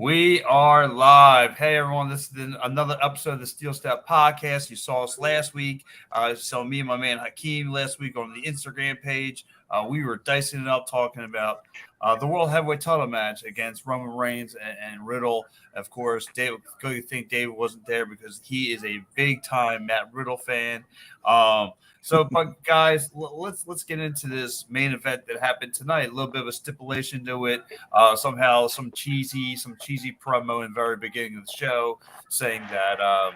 We are live. Hey, everyone. This is another episode of the Steel Step Podcast. You saw us last week. So me and my man Hakeem last week on the Instagram page. We were dicing it up talking about the World Heavyweight title match against Roman Reigns and Riddle. Of course, David, you think David wasn't there because he is a big-time Matt Riddle fan. But guys, let's get into this main event that happened tonight. A little bit of a stipulation to it. Somehow some cheesy promo in the very beginning of the show saying that,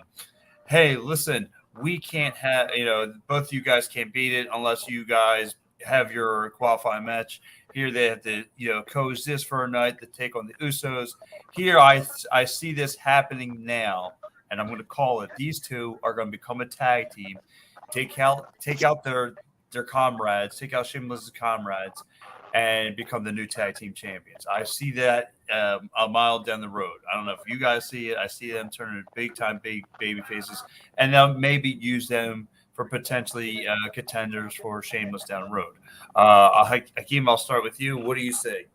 hey, listen, we can't have, both of you guys can't beat it unless you guys have your qualifying match. Here they have to, coexist for a night to take on the Usos. Here I see this happening now, and I'm going to call it. These two are going to become a tag team. Take out their comrades, take out Sheamus' comrades, and become the new tag team champions. I see that a mile down the road. I don't know if you guys see it. I see them turning big baby faces, and they'll maybe use them for potentially contenders for Sheamus down the road. Hakeem, I'll start with you. What do you say?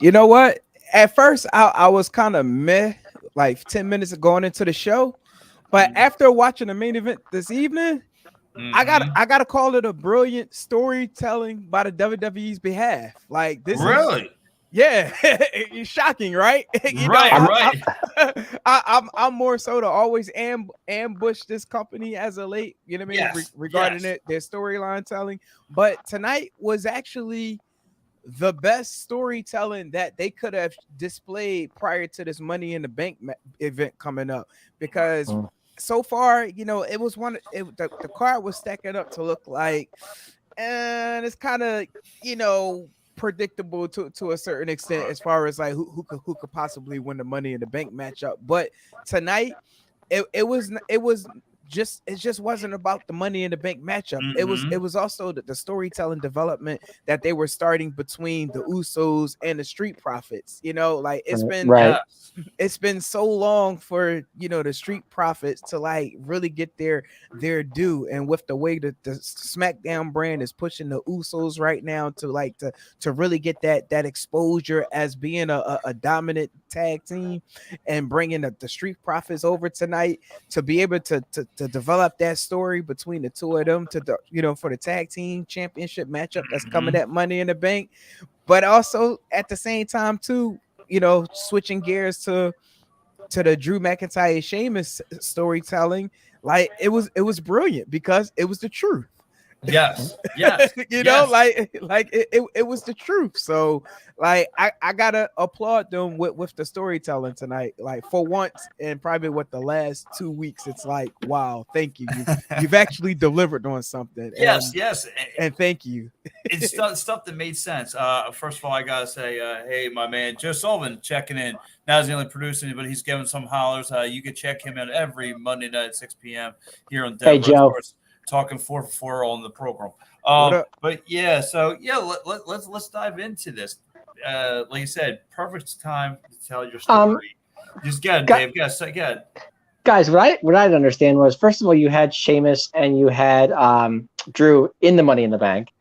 You know what? At first, I was kind of meh, like 10 minutes going into the show. But after watching the main event this evening, I gotta call it a brilliant storytelling by the WWE's behalf. Like this, really, yeah, it's shocking, right? Right. I'm more so to always ambush this company as a late, you know what I mean, regarding their storyline telling. But tonight was actually the best storytelling that they could have displayed prior to this Money in the Bank event coming up, because so far, it was the card was stacking up to look like, and it's kind of, predictable to a certain extent as far as like who could possibly win the Money in the Bank matchup. But tonight, it just wasn't about the Money in the Bank matchup. It was also the storytelling development that they were starting between the Usos and the Street Profits. It's been so long for the Street Profits to like really get their due, and with the way that the SmackDown brand is pushing the Usos right now to really get that exposure as being a dominant tag team, and bringing the Street Profits over tonight to be able to develop that story between the two of them for the tag team championship matchup that's coming at Money in the Bank. But also at the same time too, switching gears to the Drew McIntyre Sheamus storytelling, like it was brilliant because it was the truth. Yes. It was the truth. So like I gotta applaud them with the storytelling tonight. Like for once, and probably with the last 2 weeks, it's like, wow, thank you. You've actually delivered on something. Yes, and thank you. It's stuff that made sense. First of all, I gotta say, hey, my man Joe Sullivan checking in. Now he's the only producer, but he's giving some hollers. You can check him out every Monday night at 6 p.m. here on Denver. Hey, Joe. Talking 4 for 4 on the program. Let's dive into this. Like you said, perfect time to tell your story. Just get it, Dave. Get it. Guys, what I didn't understand was, first of all, you had Sheamus and you had Drew in the Money in the Bank,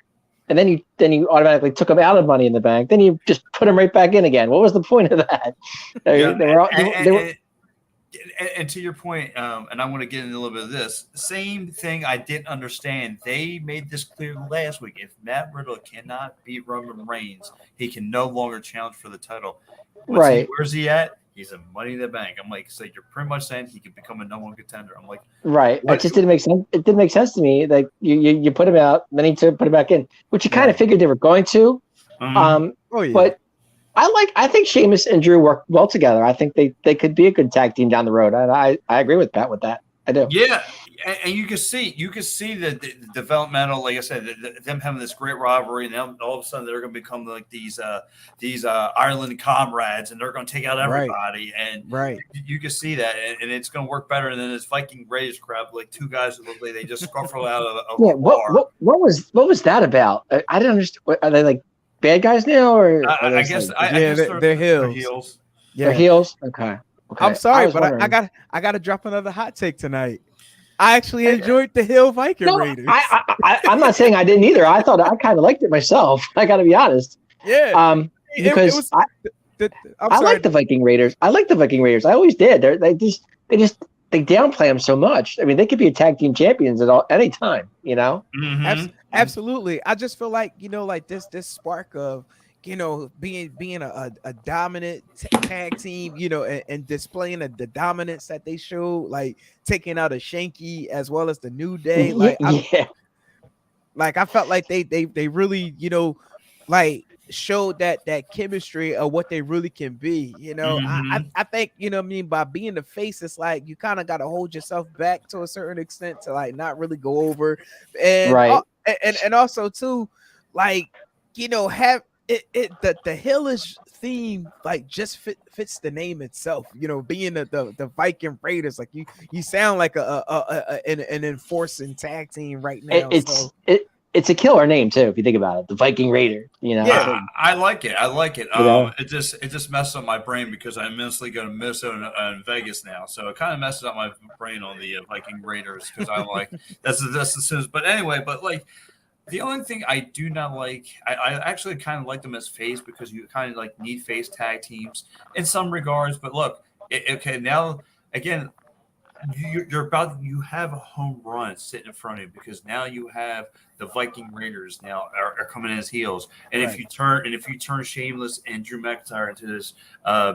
and then you automatically took them out of Money in the Bank. Then you just put them right back in again. What was the point of that? And to your point, and I want to get into a little bit of this, same thing I didn't understand. They made this clear last week. If Matt Riddle cannot beat Roman Reigns, he can no longer challenge for the title. Where's he at? He's in Money in the Bank. I'm like, so you're pretty much saying he could become a number one contender. I'm like, right. It just didn't make sense. It didn't make sense to me. Like you put him out, then he put him back in, which you kind of figured they were going to. But I think Sheamus and Drew work well together. I think they could be a good tag team down the road. I agree with Pat with that. I do. Yeah, and you can see the developmental, like I said, them having this great rivalry, and then all of a sudden they're going to become like these Ireland comrades, and they're going to take out everybody. You can see that, and it's going to work better than this Viking Raiders crowd, like two guys who look like they just scuffle out of a bar. What was that about? I didn't understand. Are they like bad guys now, or I guess they're heels. Yeah. They're heels. Okay. I'm sorry, but I got to drop another hot take tonight. I actually enjoyed the Hill Viking Raiders. I'm not saying I didn't either. I thought I kind of liked it myself. I got to be honest. Yeah. Because I like the Viking Raiders. I always did. They downplay them so much. I mean, they could be a tag team champions at any time. You know. Mm-hmm. Absolutely. I just feel like like this spark of being a dominant tag team, and displaying the dominance that they showed, like taking out a Shanky as well as the New Day. Like, I felt like they really, like showed that chemistry of what they really can be. I think, by being the face, it's like you kind of got to hold yourself back to a certain extent to like not really go over, and right. And also too, like, have the Hellish theme like just fits the name itself. Being the Viking Raiders, like you sound like an enforcing tag team right now. It's a killer name too, if you think about it. The Viking Raider. Yeah, I like it. It just messed up my brain because I immensely go to Minnesota and Vegas now, so it kind of messes up my brain on the Viking Raiders because I'm like that's the soonest. But anyway, like the only thing I do not like, I actually kind of like them as face because you kind of like need face tag teams in some regards. But look, okay, now again, you have a home run sitting in front of you because now you have the Viking Raiders now are coming in as heels, and right. if you turn Shameless and Drew McIntyre into this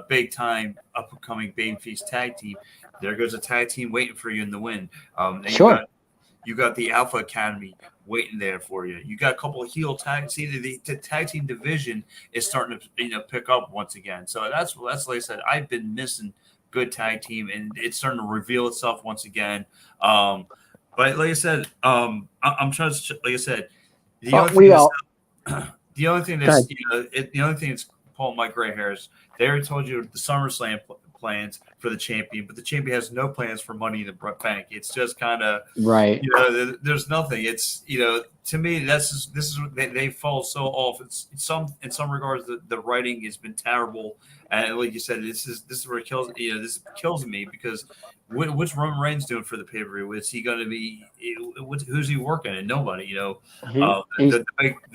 big time up and coming babyface tag team, there goes a tag team waiting for you in the win. Sure. You got the Alpha Academy waiting there for you. You got a couple of heel tag. See, the tag team division is starting to pick up once again. So that's like I said. I've been missing good tag team, and it's starting to reveal itself once again. But like I said, I'm trying to, like I said, the only thing that's pulling my gray hairs. They already told you the SummerSlam plans for the champion, but the champion has no plans for Money in the Bank. It's just kind of right. There's nothing. It's to me this is they fall so off. It's in some regards the writing has been terrible, and like you said, this is where it kills. This kills me because what's Roman Reigns doing for the pay per view? Is he going to be? Who's he working? And nobody. The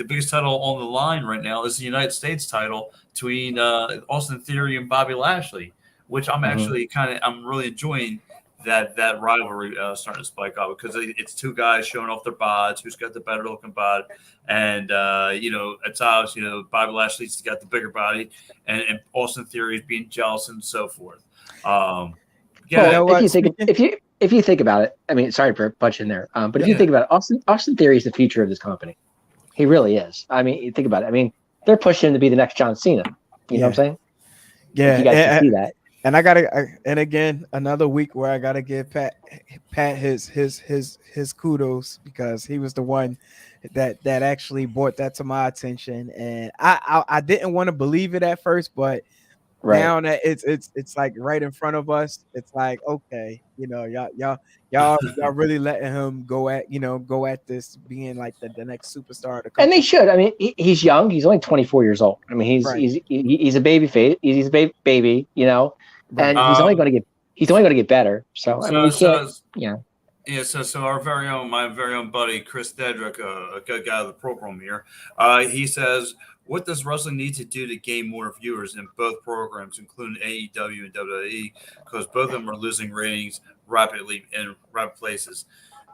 biggest title on the line right now is the United States title between Austin Theory and Bobby Lashley, which I'm actually I'm really enjoying that rivalry starting to spike up because it's two guys showing off their bods, who's got the better looking bod, and it's obvious Bobby Lashley's got the bigger body, and Austin Theory is being jealous and so forth. If you think about it, I mean, sorry for punching there, but if you think about it, Austin Theory is the future of this company. He really is. I mean, you think about it. I mean, they're pushing him to be the next John Cena. You know what I'm saying? Yeah, you guys can see that. And and again, another week where I gotta give Pat his kudos because he was the one that actually brought that to my attention, and I didn't want to believe it at first, but now that it's like right in front of us, it's like okay, y'all really letting him go at this being like the next superstar. And they should. I mean, he's young. He's only 24 years old. I mean, he's a baby face. He's a baby, and he's only going to get better. So I mean, So my very own buddy Chris Dedrick, a good guy of the program here, he says, what does wrestling need to do to gain more viewers in both programs, including AEW and WWE, because both of them are losing ratings rapidly in rapid places?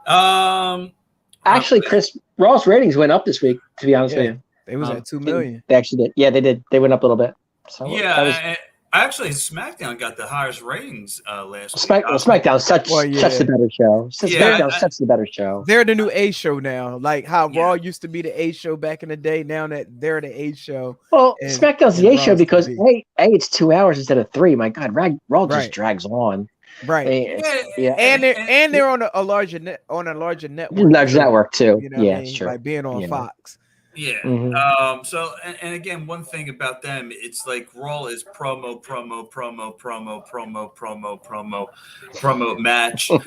Actually, Chris, Raw's ratings went up this week, to be honest with you. It was at 2 million. They actually did. Yeah, they did. They went up a little bit. So actually, SmackDown got the highest ratings last week. SmackDown's such the better show. SmackDown's such the better show. They're the new A show now. Like how Raw used to be the A show back in the day. Now that they're the A show. Well, SmackDown's the A show because it's 2 hours instead of 3. My God, Raw just drags on. Right. And they're on a larger network. Larger network too. It's true. Like being on Fox. Yeah. So and again, one thing about them, it's like Raw is promo match, and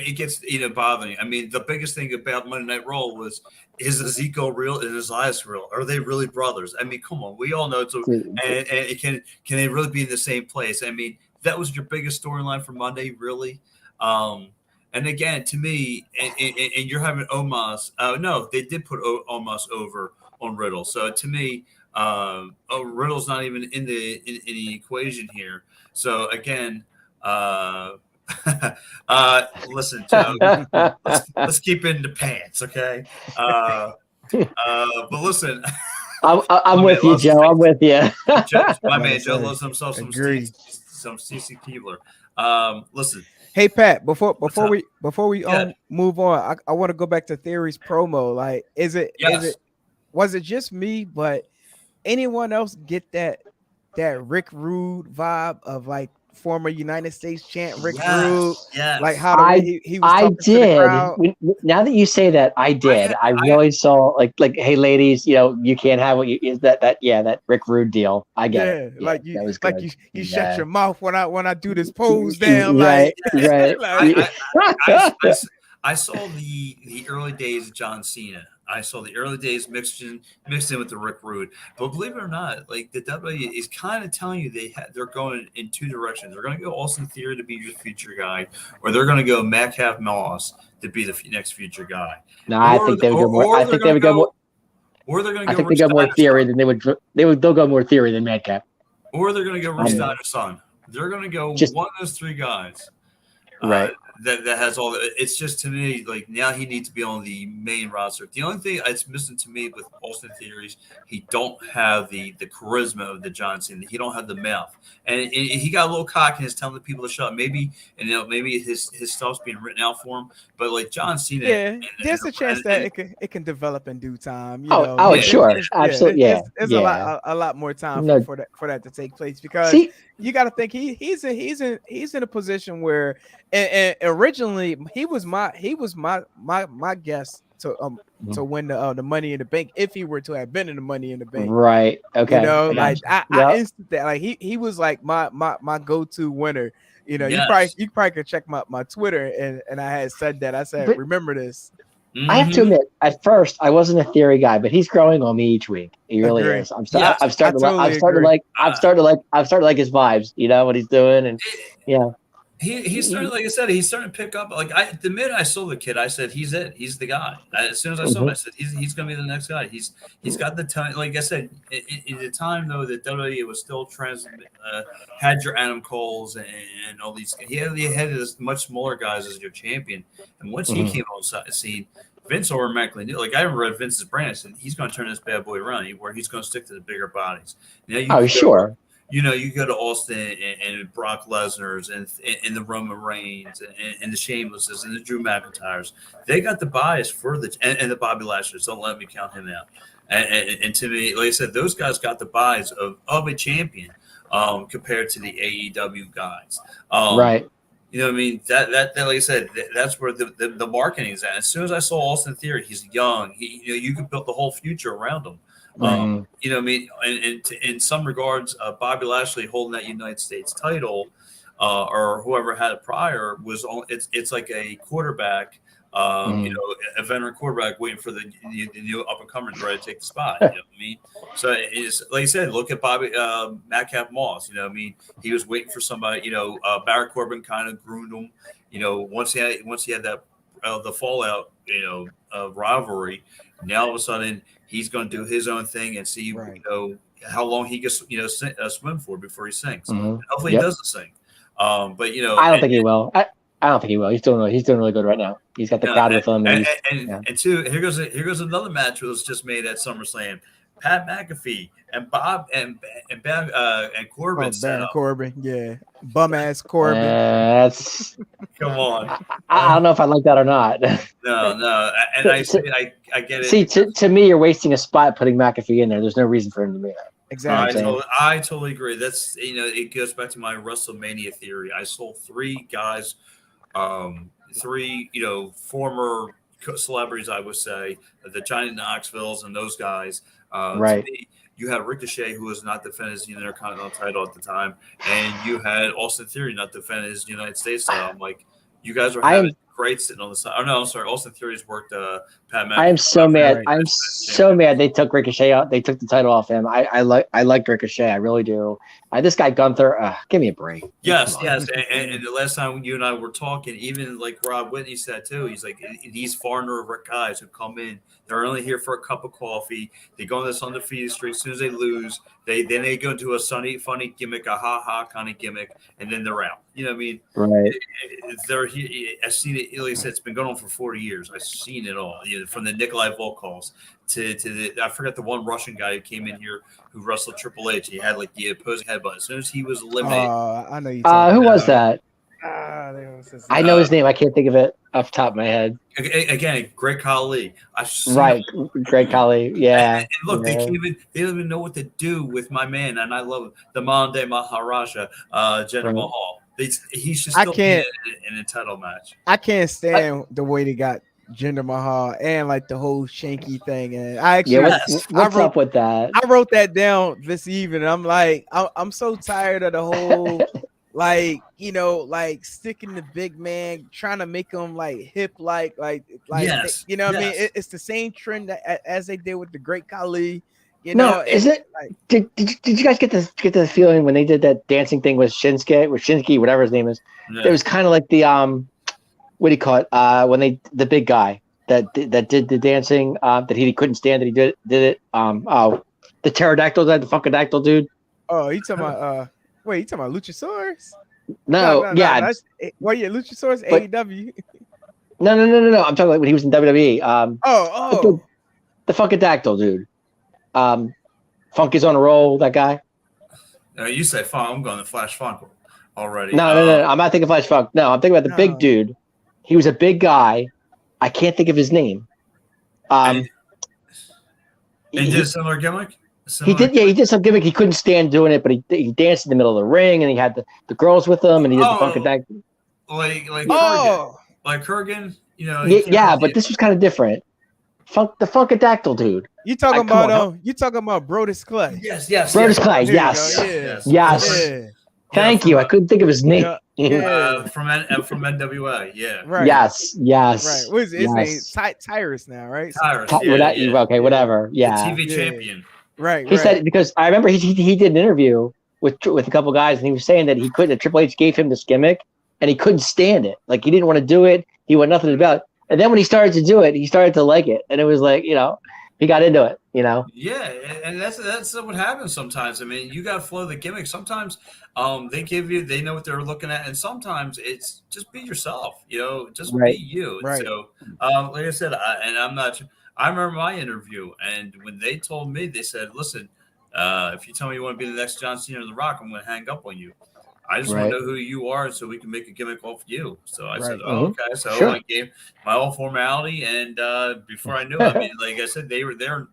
it gets bothering. I mean, the biggest thing about Monday Night Raw was, is Ezekiel real? Is Elias real? Are they really brothers? I mean, come on, we all know it's and it can they really be in the same place? I mean, that was your biggest storyline for Monday, really. And again, to me, and you're having Omos. No, they did put Omos over on Riddle. So to me, Riddle's not even in the equation here. So again, listen, Joe, let's keep it in the pants, okay? But listen, I'm with you, Joe. I'm with you. My man Joe loves himself some CC Keebler. Listen. Hey Pat, before we move on, I want to go back to Theory's promo. Like, was it just me, but anyone else get that Rick Rude vibe of like former United States champ Rick Rude? Yes. Like how he was talking to the crowd. Now that you say that, I did. I really saw like, hey ladies, you can't have what you is that Rick Rude deal. I get it. Yeah, like you shut your mouth when I do this pose down. Right. I saw the early days of John Cena. I saw the early days mixed in with the Rick Rude. But believe it or not, like the WWE is kind of telling you they're going in two directions. They're going to go Austin Theory to be your future guy, or they're going to go Madcap Moss to be the next future guy. No, I think they would go more. I think they would go more. Or they're going to go. I think they go more Theory than they would. They'll go more Theory than Madcap. Or they're going to go Rich Steiner's son. They're going to go one of those three guys. Right. That has all the, it's just to me like now he needs to be on the main roster. The only thing that's missing to me with Austin Theories, he don't have the charisma of the John Cena. He don't have the mouth, and he got a little cocky and is telling the people to shut up. Maybe his stuff's being written out for him. But like John Cena, there's a chance that it can develop in due time. Sure, absolutely, there's a lot more time for that to take place because you got to think he's in a position where and originally he was my guess to win the Money in the Bank if he were to have been in the Money in the Bank. Right. Okay. I instant that like he was like my go-to winner. You probably could check my Twitter and I had said that. I said, remember this. Mm-hmm. I have to admit, at first I wasn't a Theory guy, but he's growing on me each week. He really is. I'm starting to like his vibes. You know what he's doing, and he's starting. Like I said, he's starting to pick up. Like the minute I saw the kid, I said he's it. He's the guy. As soon as I saw him, I said he's going to be the next guy. He's got the time. Like I said, in the time though that WWE was still had your Adam Coles and all these. He had as much smaller guys as your champion, and once he came on the scene, Vince automatically knew. Like I read Vince's brand, I said he's going to turn this bad boy around, where he's going to stick to the bigger bodies. Now sure. You go to Austin and Brock Lesnar's and the Roman Reigns and the Sheamuses and the Drew McIntyres. They got the bias for and the Bobby Lashley's. Don't let me count him out. And to me, like I said, those guys got the bias of a champion compared to the AEW guys. Right. You know what I mean? That like I said, that's where the marketing is at. As soon as I saw Austin Theory, he's young. You could build the whole future around him. You know what I mean? And in some regards, Bobby Lashley holding that United States title, or whoever had it prior, it's like a quarterback, a veteran quarterback waiting for the new up and comer to take the spot. You know what I mean? So it's like I said, look at Bobby Madcap Moss. You know what I mean? He was waiting for somebody. Barry Corbin kind of groomed him. Once he had that the fallout, rivalry. Now all of a sudden he's going to do his own thing and see how long he gets swim for before he sinks. Hopefully he doesn't sink. But I don't think he will. I don't think he will. He's doing really good right now. He's got the crowd with him. And two, here goes another match that was just made at SummerSlam. Pat McAfee and Bob and Corbin. Baron Corbin, yeah, bum ass Corbin. That's come on. I don't know if I like that or not. No, and I get it. See, to me, you're wasting a spot putting McAfee in there. There's no reason for him to be there. Exactly. I totally agree. That's it goes back to my WrestleMania theory. I saw three guys, former celebrities, I would say, the Johnny Knoxvilles and those guys. Right. To me, you had Ricochet, who was not defending his Intercontinental title at the time, and you had Austin Theory not defending his United States title. I'm like, you guys are having Wright sitting on the side. Oh no, I'm sorry. Austin Theory's worked Pat McAfee. I am so mad. I'm so mad they took Ricochet out. They took the title off him. I like Ricochet. I really do. This guy Gunther, give me a break. Yes. And the last time you and I were talking, even like Rob Whitney said too, he's like, these foreigner guys who come in, they're only here for a cup of coffee. They go on this undefeated streak. As soon as they lose, they go into a funny gimmick, a ha kind of gimmick, and then they're out. You know what I mean? Right. They're here. I've seen it. Like I said, it's been going on for 40 years. I've seen it all. You know, from the Nikolai Volkovs to the I forgot the one Russian guy who came in here who wrestled Triple H. He had like the opposing headbutt. As soon as he was eliminated, I know you. Who was that? I know his name. I can't think of it off the top of my head. Again, Great Khali. Right, Great Khali. Yeah. And look, they don't even know what to do with my man, and I love the Monday Maharaja, Jinder Mahal. He should still be in a title match. I can't stand the way they got Jinder Mahal and like the whole Shanky thing. And I actually, what's up with that? I wrote that down this evening. I'm like, I'm so tired of the whole. Like, you know, like sticking the big man, trying to make him like hip, like yes, you know what I mean? It's the same trend as they did with the Great Khali. You know, is it? Like, did you guys get the feeling when they did that dancing thing with Shinsuke, whatever his name is? Yeah. It was kind of like the what do you call it? When the big guy that did the dancing that he couldn't stand that he did it. The pterodactyl, the funkadactyl dude. Oh, you talking about Wait, you talking about Luchasaurus? No. Luchasaurus AEW. No. I'm talking like when he was in WWE. The Funkadactyl dude. Funk is on a roll. That guy. No, you say Funk. I'm going to Flash Funk already. No. I'm not thinking Flash Funk. No, I'm thinking about the big dude. He was a big guy. I can't think of his name. He did a similar gimmick. He did some gimmick. He couldn't stand doing it, but he danced in the middle of the ring, and he had the girls with him, and he did the Funkadactyl. Like Kurgan, you know. But this was kind of different. The Funkadactyl dude. You talking about Brodus Clay? Yes. Brodus Clay. Yes. Thank you. I couldn't think of his name. From NWA. Yeah. Right. Yes. Right. What is his name? Tyrus now, right? Tyrus. Okay. Whatever. Yeah. The TV champion. Right. He said because I remember he did an interview with a couple guys, and he was saying that he couldn't. Triple H gave him this gimmick, and he couldn't stand it. Like he didn't want to do it. He wanted nothing about it. And then when he started to do it, he started to like it, and it was like he got into it. Yeah, and that's what happens sometimes. I mean, you got to flow the gimmick. Sometimes they know what they're looking at, and sometimes it's just be yourself. Just be you. Right. So, like I said, I remember my interview, and when they told me, they said, "Listen, if you tell me you want to be the next John Cena or The Rock, I'm going to hang up on you. I just want to know who you are, so we can make a gimmick off you." So I said, "Oh, okay." So I gave my whole formality, and before I knew it, I mean, like I said, they were there.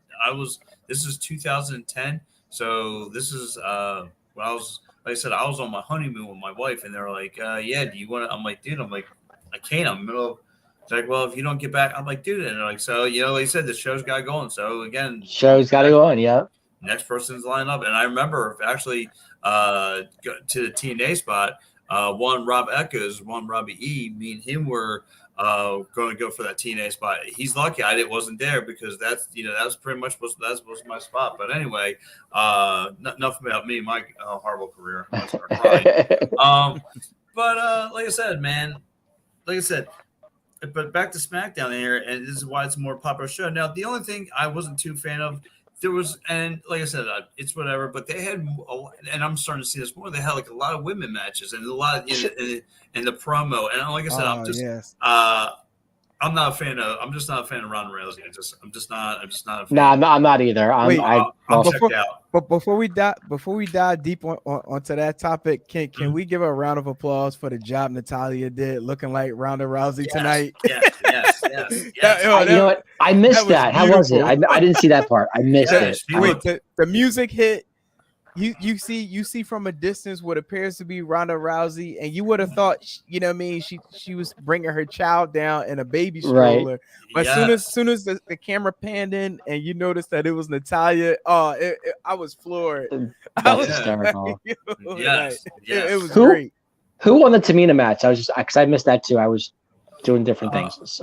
This is 2010, so this is when I was. Like I said, I was on my honeymoon with my wife, and they were like, "Yeah, do you want to?" I'm like, "Dude, I can't. I'm in the middle of." It's like, well, if you don't get back, I'm like, dude, and they're like, so, like I said, the show's got to go on. So again, show's got to go on. Yeah. Next person's lined up. And I remember actually to the TNA spot, one Rob Echoes, one Robbie E, me and him were going to go for that TNA spot. He's lucky I wasn't there because that was pretty much that was my spot. But anyway, enough about me, my horrible career. I'm gonna start crying. But like I said, man, but back to SmackDown here, and this is why it's a more popular show. Now, the only thing I wasn't too fan of, and like I said, it's whatever, but they had, and I'm starting to see this more, they had like a lot of women matches and a lot in the promo. And like I said, I'm just not a fan of Ronda Rousey. I'm just not a fan. No, I'm not either. I'm checked out. But before we dive deep onto that topic, can we give a round of applause for the job Natalya did, looking like Ronda Rousey tonight? Yes. You know what? I missed that. How was it? I didn't see that part. I missed it. Wait, the music hit. You see from a distance what appears to be Ronda Rousey, and you would have thought, she was bringing her child down in a baby stroller. Right. But soon as the camera panned in and you noticed that it was Natalya, I was floored. That's hysterical. Yes. It was great. Who won the Tamina match? I was just because I missed that too. I was doing different things.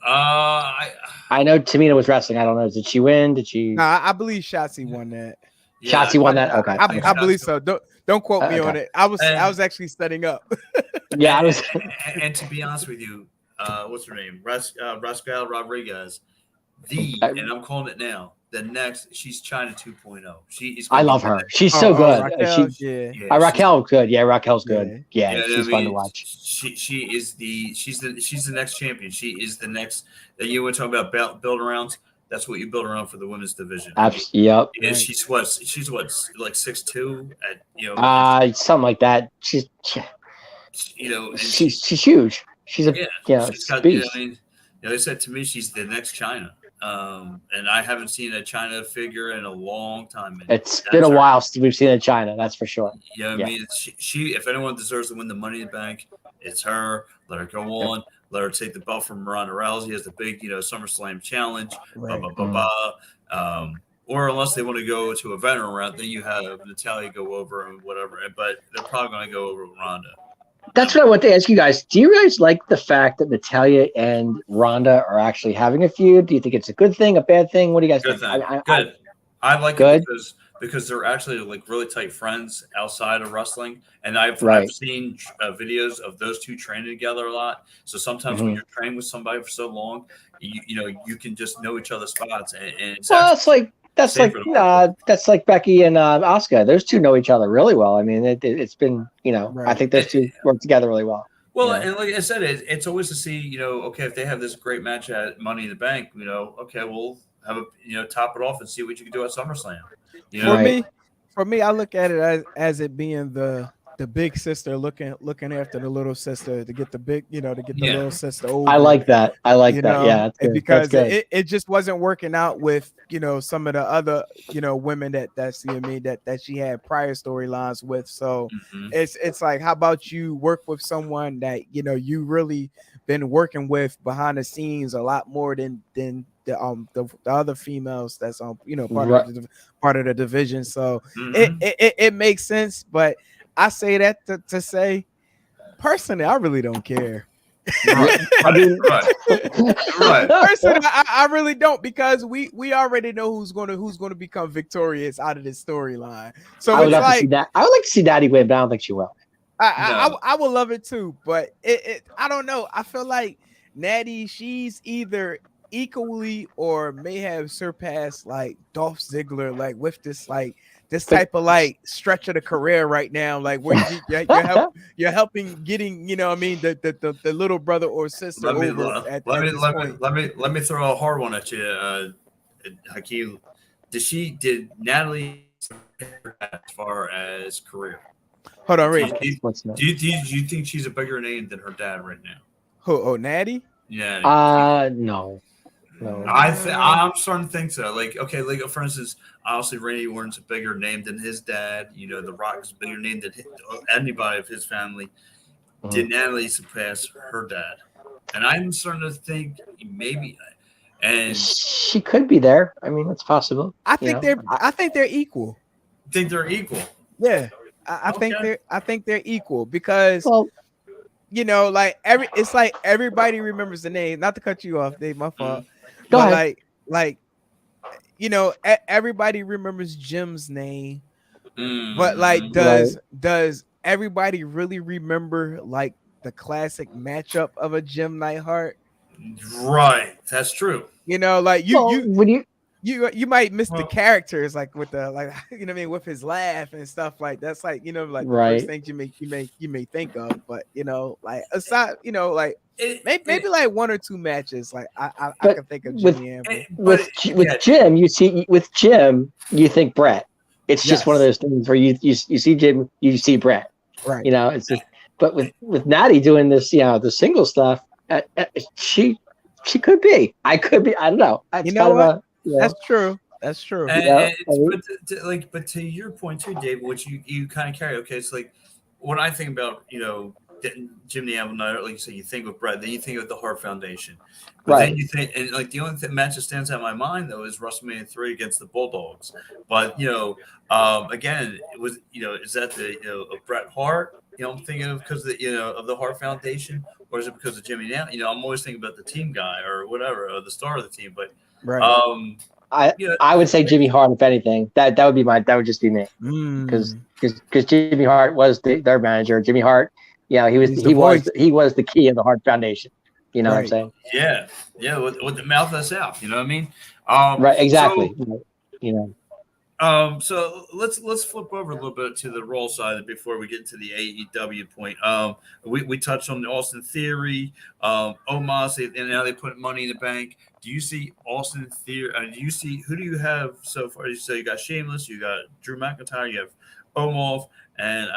I know Tamina was wrestling. I don't know. Did she win? Did she? Nah, I believe Shotzi won that. Shotzi won that. Okay, I believe so. Don't quote me on it. I was actually setting up. Yeah, I was. And to be honest with you, what's her name? Rascal Rodriguez. And I'm calling it now. The next, she's China 2.0. I love her. She's so good. Raquel, Raquel's good. Yeah, Raquel's good. Yeah, she's fun to watch. She's the next champion. She is the next. You were talking about build arounds. That's what you build around for the women's division. Yep. And she's what like 6'2" at something like that. She's huge. She's a beast. They said to me she's the next China. And I haven't seen a China figure in a long time. It's been a while since we've seen a China, that's for sure. I mean, she if anyone deserves to win the Money in the Bank, it's her. Let her go on. Let her take the belt from Ronda Rousey as the big, SummerSlam challenge. Right. Or unless they want to go to a veteran route, then you have Natalya go over and whatever. But they're probably going to go over with Ronda. That's what I want to ask you guys. Do you guys like the fact that Natalya and Ronda are actually having a feud? Do you think it's a good thing, a bad thing? What do you guys think? Good. I like it because they're actually like really tight friends outside of wrestling. And I've seen videos of those two training together a lot. So sometimes when you're training with somebody for so long, you can just know each other's spots. And that's like Becky and Asuka. Those two know each other really well. I mean, it's been, I think those two work together really well. Well, and like I said, it's always to see, okay, if they have this great match at Money in the Bank, okay, we'll have a, top it off and see what you can do at SummerSlam. For me, I look at it as it being the big sister looking after the little sister to get the big, to get the little sister over. I like that. Yeah, because it just wasn't working out with some of the other women that she had prior storylines with. So it's like, how about you work with someone that you really been working with behind the scenes a lot more than the other females that's part of the division. So it makes sense, but I say that to say, personally, I really don't care. Right. Personally, I really don't, because we already know who's gonna become victorious out of this storyline. So I would like to see Natty win, but I don't think she will. I would love it too, but it I don't know. I feel like Natty, she's either equally or may have surpassed like Dolph Ziggler, like with this type of stretch of the career right now, like where you're helping getting the little brother or sister over at this point. Let me throw a hard one at you, Hakeem. Did Natalie as far as career? Hold on, Ray. Do you think she's a bigger name than her dad right now? Oh, Natty? Yeah. No. I'm starting to think so. Like, okay, like for instance, obviously Randy Orton's a bigger name than his dad. The Rock is a bigger name than anybody of his family. Did Natalie surpass her dad? And I'm starting to think maybe, and she could be there. I mean, it's possible. I think they're equal. Think they're equal? Yeah, I think they're equal because. It's like everybody remembers the name. Not to cut you off, Dave, my fault. Go ahead. Everybody remembers Jim's name, but does everybody really remember like the classic matchup of a Jim Neidhart? Right, that's true. You might miss the characters, like with the with his laugh and stuff like that's like the first things you may think of, but aside maybe like one or two matches like I can think of Jimmy Anvil. With Jim, you think Brett. It's just one of those things where you see Jim, you see Brett, right? It's just, but with Natty doing this, the single stuff, she could be. I could be. I don't know. That's true. But to your point too, Dave, which you kind of carry. Okay, it's like when I think about Jim the Anvil Neidhart, like you said, you think of Brett, then you think of the Hart Foundation, but then you think, and like the only match that stands out in my mind though is WrestleMania 3 against the Bulldogs. But again, it was is that the of Bret Hart? I'm thinking of because of the Hart Foundation, or is it because of Jimmy now? I'm always thinking about the team guy or whatever, or the star of the team. But right. I would say Jimmy Hart, if anything. That would just be me. Because Jimmy Hart was their manager. Jimmy Hart, he was the key of the Hart Foundation. You know what I'm saying? Yeah, with the mouth of the South. You know what I mean? Right, exactly. So let's flip over a little bit to the Raw side before we get to the AEW point. We touched on the Austin Theory, Omos, and now they put money in the bank. Do you see Austin Theory? Who do you have so far? You got Sheamus, you got Drew McIntyre, you have Omos, and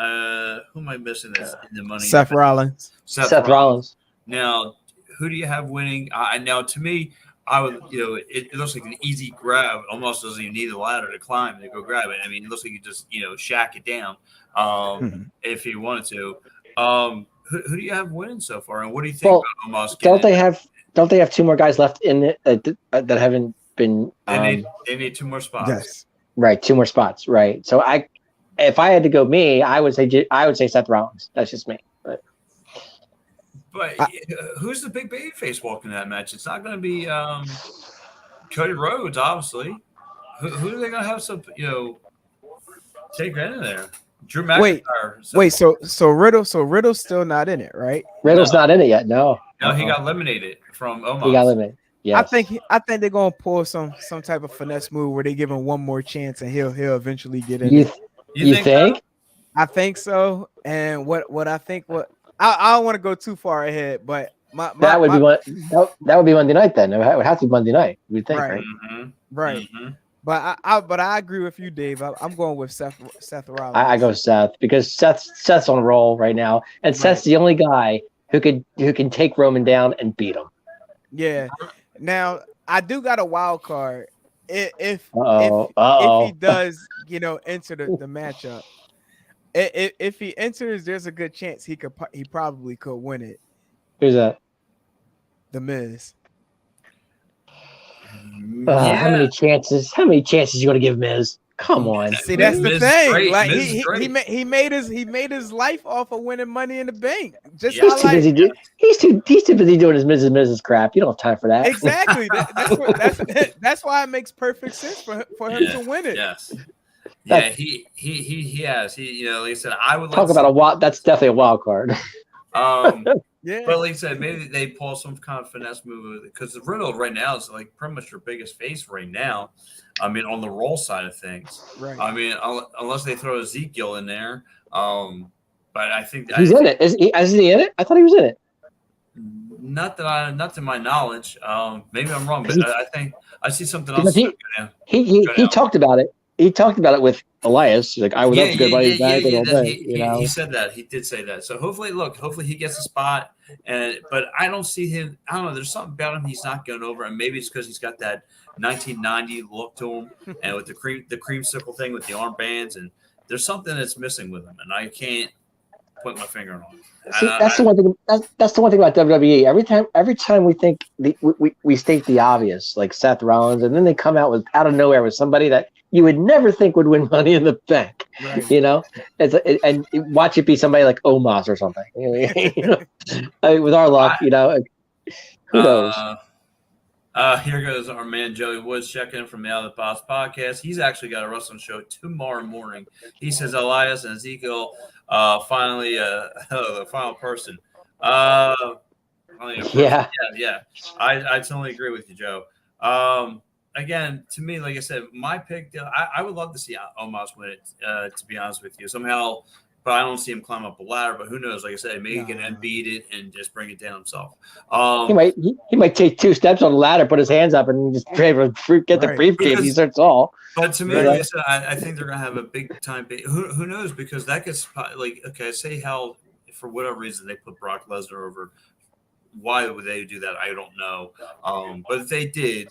who am I missing? That's in the money. Seth Rollins. Seth Rollins. Now, who do you have winning? Now, to me, I would, it looks like an easy grab. Almost doesn't even need a ladder to climb to go grab it. I mean, it looks like you just, shack it down if you wanted to. Who do you have winning so far, and what do you think about Omos? Don't they have two more guys left in it that haven't been? They need two more spots. Yes. Right, two more spots. Right. So if I had to go I would say Seth Rollins. That's just me. But who's the big baby face walking that match? It's not going to be Cody Rhodes, obviously. Who are they going to have take in there? Drew McIntyre. Wait. So Riddle's still not in it, right? Riddle's not in it yet. No. No, he got eliminated from Omos. He got eliminated. Yeah. I think they're gonna pull some type of finesse move where they give him one more chance and he'll eventually get in. You think? I think so. And what I think I don't want to go too far ahead, but that would be Monday night then. It would have to be Monday night. We think, right? Mm-hmm. Right. Mm-hmm. But I agree with you, Dave. I'm going with Seth Rollins. I go Seth because Seth's on a roll right now, and Seth's the only guy who can take Roman down and beat him. Yeah. Now I do got a wild card. If he does, enter the matchup. If he enters, there's a good chance he probably could win it. Who's that? The Miz. How many chances? How many chances you going to give Miz? Come on. See, that's the thing. Great. Like he made his life off of winning Money in the Bank. Just he's too busy doing his Mrs. crap. You don't have time for that. Exactly. That's why it makes perfect sense for him to win it. Yes. Yeah, he has. Like I said, I would talk about that's definitely a wild card. Yeah, but like I said, maybe they pull some kind of finesse move because Riddle right now is like pretty much your biggest face right now. I mean, on the roll side of things, right? I mean, unless they throw Ezekiel in there, but I think he's in it. Is he in it? I thought he was in it. Not to my knowledge. Maybe I'm wrong, but I think I see something else. He talked about it. He talked about it with Elias. He's like, I would love to go by his bag and all that. He said that. He did say that. So hopefully he gets a spot. But I don't see him. I don't know. There's something about him he's not going over, and maybe it's because he's got that 1990 look to him, and with the creamsicle thing with the armbands, and there's something that's missing with him, and I can't put my finger on it. See, that's the one thing. That's the one thing about WWE. Every time we think we state the obvious, like Seth Rollins, and then they come out out of nowhere with somebody that you would never think would win Money in the Bank. Right. And watch it be somebody like Omos or something. With our luck, who knows? Here goes our man Joey Woods checking in from the Out of the Box podcast. He's actually got a wrestling show tomorrow morning. He says Elias and Ezekiel finally the final person. Yeah. I totally agree with you, Joe. Again, to me, like I said, my pick, I would love to see Omos win it, to be honest with you. Somehow, but I don't see him climb up a ladder. But who knows? Like I said, maybe he can unbeat it and just bring it down himself. He might take 2 steps on the ladder, put his hands up, and just try to get the briefcase. He starts all. But to me, like I said, I think they're going to have a big time. Who knows? Because that gets say how for whatever reason they put Brock Lesnar over. Why would they do that? I don't know. But if they did.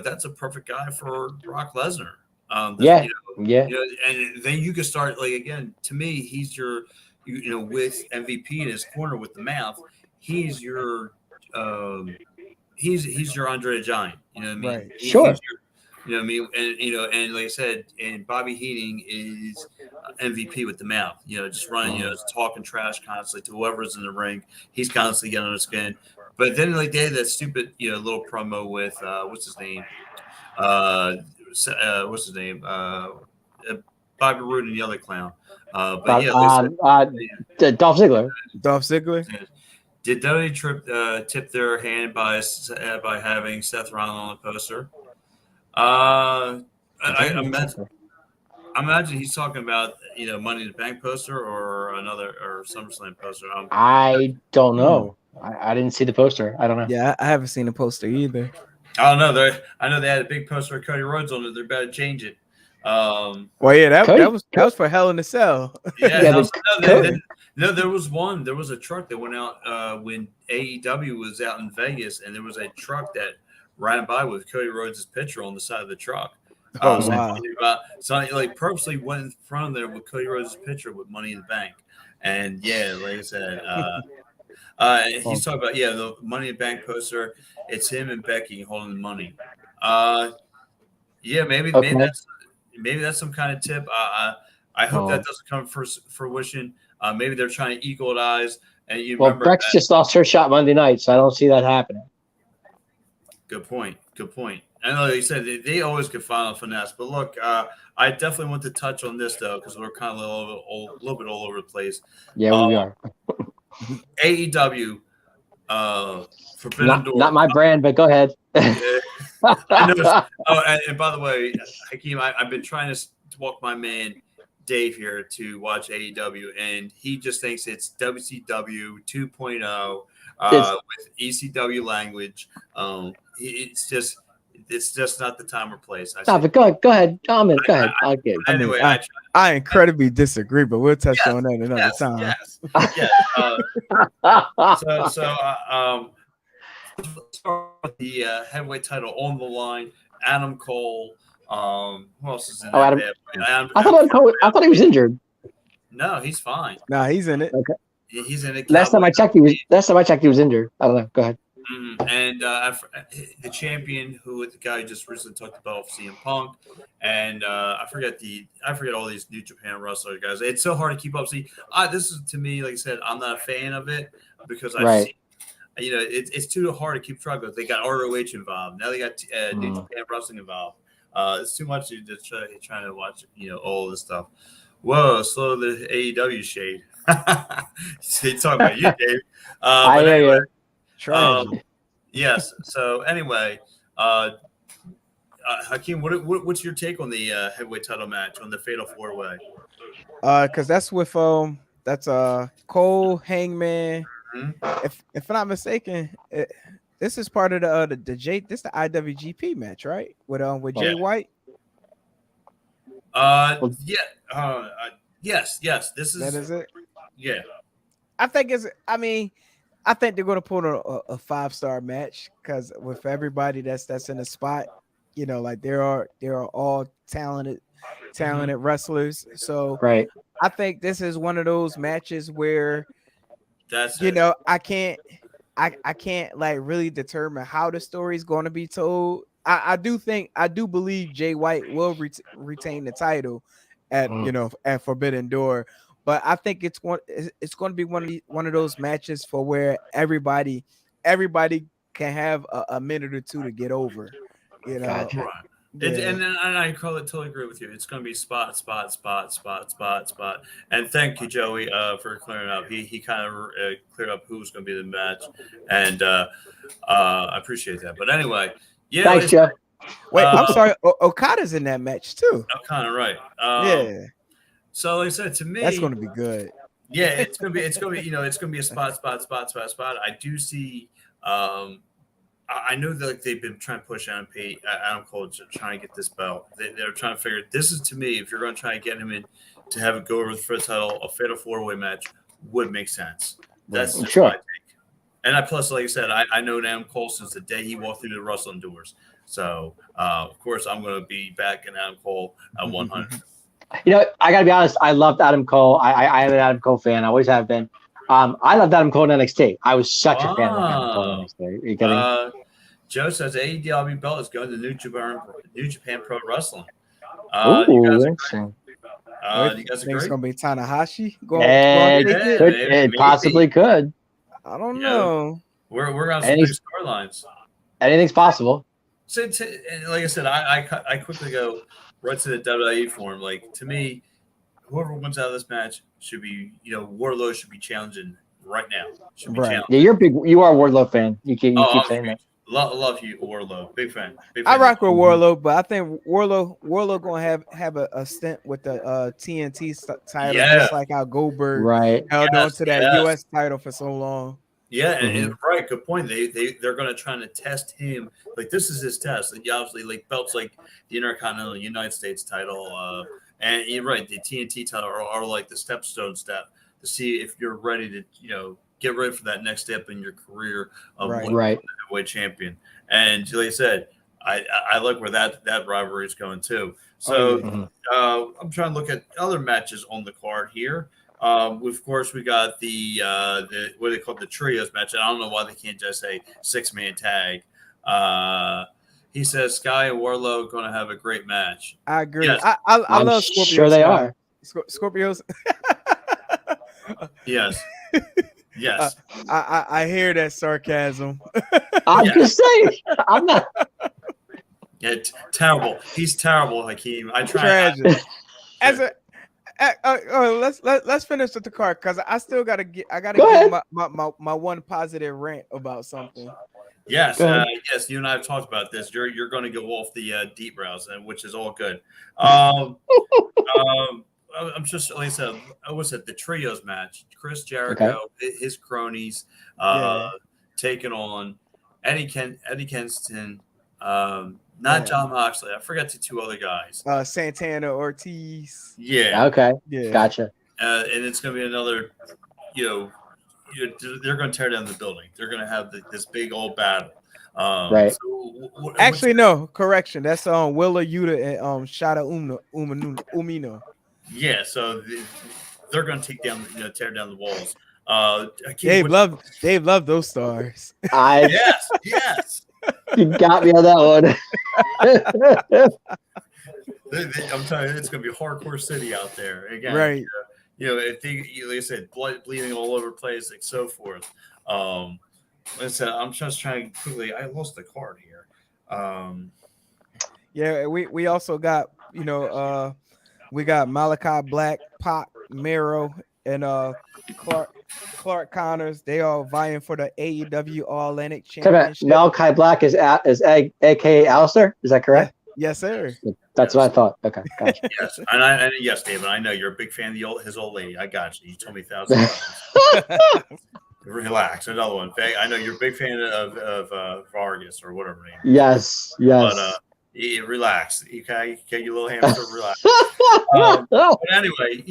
That's a perfect guy for Brock Lesnar. And then you can start again. To me, he's your, with MVP in his corner with the mouth. He's your, he's your Andre the Giant. You know what I mean? Right. Sure. You know what I mean? And and like I said, and Bobby Heenan is MVP with the mouth. Just running, just talking trash constantly to whoever's in the ring. He's constantly getting on his skin. But then like they had that stupid, little promo with what's his name? What's his name? Bobby Roode and the other clown. Dolph Ziggler. Dolph Ziggler. Did WWE tip their hand by having Seth Rollins on the poster? I imagine he's talking about Money in the Bank poster or SummerSlam poster. I don't know. I didn't see the poster. I don't know. Yeah, I haven't seen the poster either. I don't know. I know they had a big poster of Cody Rhodes on it. They're about to change it. Well, yeah, that was for Hell in a Cell. Yeah, there was one. There was a truck that went out when AEW was out in Vegas, and there was a truck that ran by with Cody Rhodes' picture on the side of the truck. Wow! So like purposely went in front of there with Cody Rhodes' picture with Money in the Bank, and like I said, he's talking about the Money in the Bank poster. It's him and Becky holding the money. Maybe that's some kind of tip. I hope that doesn't come for fruition. Maybe they're trying to equalize. And remember, Bex just lost her shot Monday night, so I don't see that happening. Good point. I know you said they always could find a finesse, but look, I definitely want to touch on this though because we're kind of a little bit all over the place. Yeah, we are. AEW, Forbidden Door. Not my brand, but go ahead. I know. And by the way, Hakeem, I've been trying to walk my man Dave here to watch AEW, and he just thinks it's WCW 2.0 with ECW language. It's just not the time or place. But go ahead. Go ahead. I'll get it. Anyway, I incredibly disagree, but we'll touch on that another time. Yes. Start with the heavyweight title on the line. Adam Cole. Who else is in that? Adam. I thought he was injured. No, he's fine. No, he's in it. Okay. He's in it. Last time I checked, he was injured. I don't know. Go ahead. And the champion, the guy who just recently took the belt off CM Punk, and I forget all these New Japan wrestler guys. It's so hard to keep up. See, this is to me, like I said, I'm not a fan of it because I've seen. It's too hard to keep track of. They got ROH involved. Now they got New Japan Wrestling involved. It's too much to just trying to watch, all this stuff. Whoa, slow the AEW shade. He's talking about you, Dave. I hear you. Yes. So anyway, Hakeem, what's your take on the heavyweight title match on the Fatal 4-Way? Because that's with that's Cole, Hangman. Mm-hmm. If I'm not mistaken, this is part of the IWGP match, right? With Jay White. Yes. This is it. Yeah. I think I think they're going to put a 5-star match because with everybody that's in the spot, like there are all talented wrestlers. So right. I think this is one of those matches where I can't like really determine how the story is going to be told. I do believe Jay White will retain the title at at Forbidden Door, but I think it's going to be one of those matches for where everybody can have a minute or two to get over. Gotcha. Right. And I totally agree with you. It's going to be spot. And thank you, Joey, for clearing up. He kind of cleared up who was going to be the match, and I appreciate that. But anyway, yeah. Thanks, Joe. Wait, I'm sorry. Okada's in that match too. I'm kind of right. Yeah. So, like I said, to me, that's going to be good. Yeah, it's going to be it's going to be a spot. I do see. I know that they've been trying to push Adam Cole to try and get this belt. They're trying to figure this is, to me, if you're going to try and get him in to have it go over for the title, a Fatal 4-Way match would make sense. That's just my take. And plus, like I said, I know Adam Cole since the day he walked through the wrestling doors. So, of course, I'm going to be back in Adam Cole at 100. I got to be honest. I loved Adam Cole. I am an Adam Cole fan. I always have been. I loved Adam Cole in NXT. I was such a fan of Adam Cole in NXT. Are you kidding? Joe says AEW belt is going to New Japan Pro Wrestling. Ooh, you guys interesting. you guys agree? It's gonna be Tanahashi going. It possibly could. I don't know. We're gonna have some big storylines. Anything's possible. So, and like I said, I quickly go right to the WWE form. Like, to me, whoever wins out of this match should be, Wardlow should be challenging right now. Should be challenging. Yeah, you are a Wardlow fan. You keep saying that. Love you, Wardlow. Big fan. I rock with Wardlow, but I think Wardlow gonna have a stint with the TNT title, just like how Goldberg held on to that US title for so long. Yeah, and right, good point. They're going to try to test him. Like, this is his test. And obviously, like, belts like the Intercontinental United States title, and you're right, the TNT title are like the stepstone step to see if you're ready to, get ready for that next step in your career of heavyweight champion. And like I said, I like where that rivalry is going too. So I'm trying to look at other matches on the card here. Of course, we got the what they call the trios match. And I don't know why they can't just say 6-man tag. He says Sky and Wardlow going to have a great match. I agree. Yes. I love Scorpio. Sure, they are. Scorpios. Yes. Yes. I hear that sarcasm. I'm just saying. I'm not. Yeah, terrible. He's terrible, Hakeem. I try. Tragic. Let's finish with the card because I still gotta give my one positive rant about something. Yes, yes. You and I have talked about this. You're going to go off the deep routes, which is all good. I'm just, like I said, what's it? The trios match. Chris Jericho, his cronies, taking on Eddie Kingston, not John Moxley. I forgot the two other guys. Santana Ortiz. Yeah. Okay. Yeah. Gotcha. And it's going to be another, they're going to tear down the building. They're going to have this big old battle. Right. So, actually, no. Correction. That's Willa Yuta and Shada Umino. Yeah. So they're going to tear down the walls. Dave loved those stars. Yes. You got me on that one. I'm telling you, it's going to be a hardcore city out there. Again, right. If they, like I said, blood bleeding all over the place, like so forth. Like I said, I'm just trying to quickly. I lost the card here. Yeah, we also got we got Malachi Black, Pac, Miro, and Clark Connors. They all vying for the AEW All Atlantic Championship. Malachi Black is aka Alistair. Is that correct? Yes, sir. That's what I thought. Okay, gotcha. Yes, and yes, David. I know you're a big fan of his old lady. I got you. You told me 1,000 times. Relax. Another one. I know you're a big fan of Vargas or whatever name. Yes. But relax. Okay, get your little hamster. Relax. But anyway,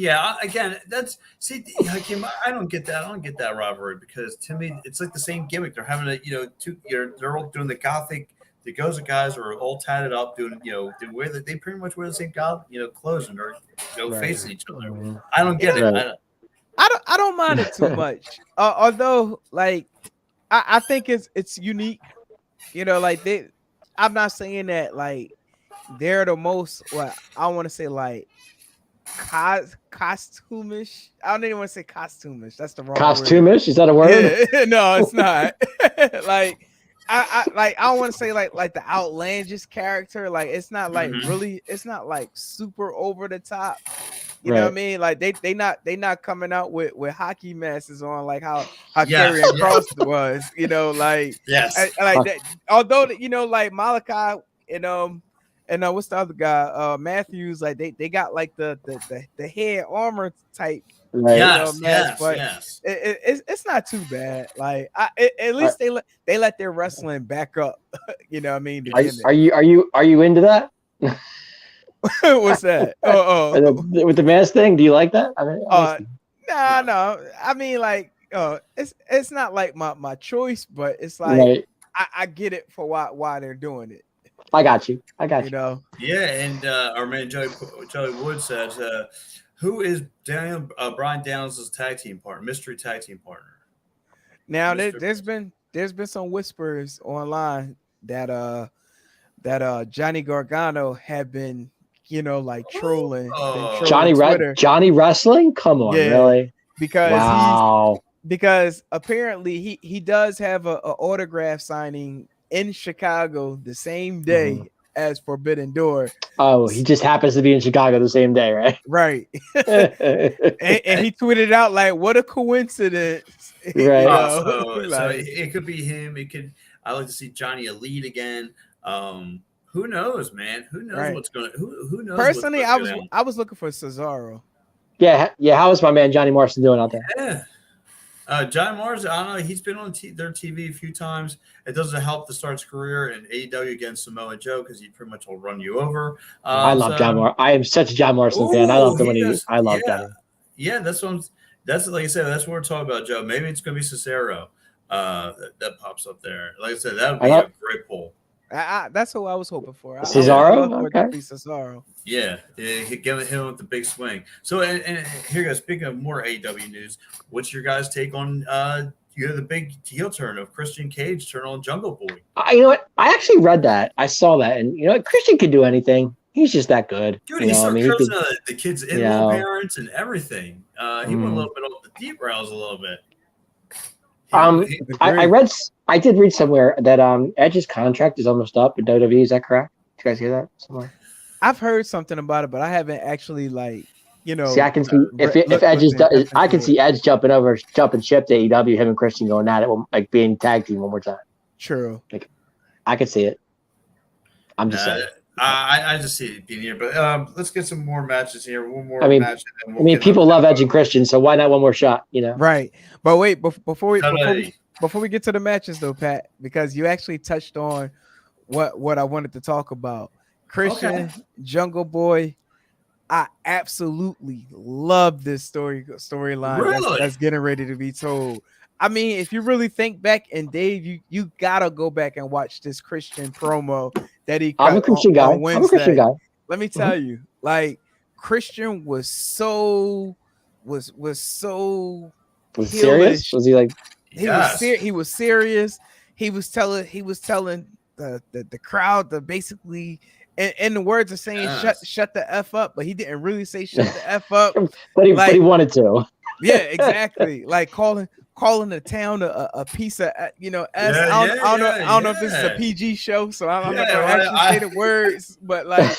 again, Hakeem, I don't get that. I don't get that rivalry because to me, it's like the same gimmick. They're having they're all doing the gothic. The Goza guys are all tatted up, doing they pretty much wear the same clothes and are facing each other. I don't get it. I don't mind it too much. Although, like, I think it's unique. I'm not saying that like they're the most. I want to say like costumish. I don't even want to say costumish. That's the wrong costumish. Word. Is that a word? Yeah. No, it's not. Like. I don't want to say like the outlandish character. Like it's not like really. It's not like super over the top. You know what I mean? Like they not coming out with hockey masks on like how Karrion Kross was. Like like that. Although like Malachi and what's the other guy? Matthews. Like they got like the head armor type. Right. Yes. It's not too bad. Like at least they let their wrestling back up. You know what I mean? Are you into that? What's that? With the mask thing, do you like that? I mean, no. I mean, like, it's not like my choice, but it's like I get it for why they're doing it. I got you. Yeah, and our man Joey Wood says, who is Brian Downs' tag team partner, mystery tag team partner? Now there's been some whispers online that Johnny Gargano had been, like trolling Twitter. Johnny Wrestling? Come on, really? Because apparently he does have a autograph signing in Chicago the same day as Forbidden Door. Oh, he just happens to be in Chicago the same day, right? Right. and he tweeted out like, "What a coincidence!" Right. So it could be him. I like to see Johnny Elite again. Who knows, man? Who knows what's going to? Who knows? Personally, I was looking for Cesaro. Yeah. How is my man Johnny Morrison doing out there? Yeah. John Morrison, I don't know. He's been on their TV a few times. It doesn't help to start his career in AEW against Samoa Joe because he pretty much will run you over. I love John Morrison. I am such a John Morrison fan. I love him I love Johnny. Yeah, that's like I said. That's what we're talking about, Joe. Maybe it's going to be Cesaro that pops up there. Like I said, that would be a great pull. That's who I was hoping for. Cesaro? Okay. Cesaro. Yeah, give him with the big swing. So, and here you go. Speaking of more AEW news, what's your guys' take on the big heel turn of Christian Cage turn on Jungle Boy? You know what? I actually read that. I saw that, and you know what? Christian could do anything. He's just that good. Dude, he started cursing the kids' in-law parents and everything. He went a little bit off the deep rails a little bit. I did read somewhere that Edge's contract is almost up in WWE. Is that correct? Did you guys hear that somewhere? I've heard something about it, but I haven't actually See, I can see if Edge is done, I can see Edge jumping ship to AEW. Him and Christian going at it, like being tag team one more time. True. Like, I could see it. I'm just saying. I just see it being here, but let's get some more matches here. One more match. And we'll people love Edge and Christian, so why not one more shot? You know. Right. But wait, before we get to the matches though, Pat, because you actually touched on what I wanted to talk about. Christian, Jungle Boy. I absolutely love this storyline that's getting ready to be told. I mean, if you really think back, and Dave, you gotta go back and watch this Christian promo that he cut I'm a Christian guy. Let me tell you, like, Christian was serious. Was he like? He was serious. He was telling the crowd to basically, in the words of saying shut the F up, but he didn't really say shut the F up. but he wanted to. Yeah, exactly. Like calling the town a piece of I don't know if this is a PG show, so I'm not gonna actually say the words, but like